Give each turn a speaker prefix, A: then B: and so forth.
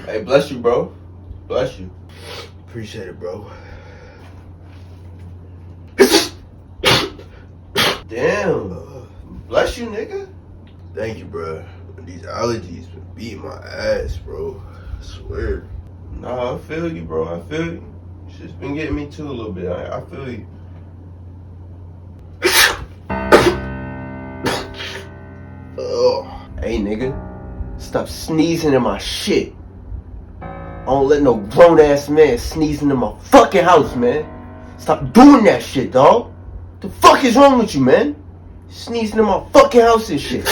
A: Hey, bless you, bro. Bless you.
B: Appreciate it, bro.
A: Damn. Bless you, nigga.
B: Thank you, bro. These allergies been beating my ass, bro. I swear.
A: Nah, I feel you, bro. I feel you. Shit's been getting me too a little bit. I feel you. Hey, nigga. Stop sneezing in my shit. I don't let no grown ass man sneezing in my fucking house, man. Stop doing that shit, dog. The fuck is wrong with you, man? Sneezing in my fucking house and shit.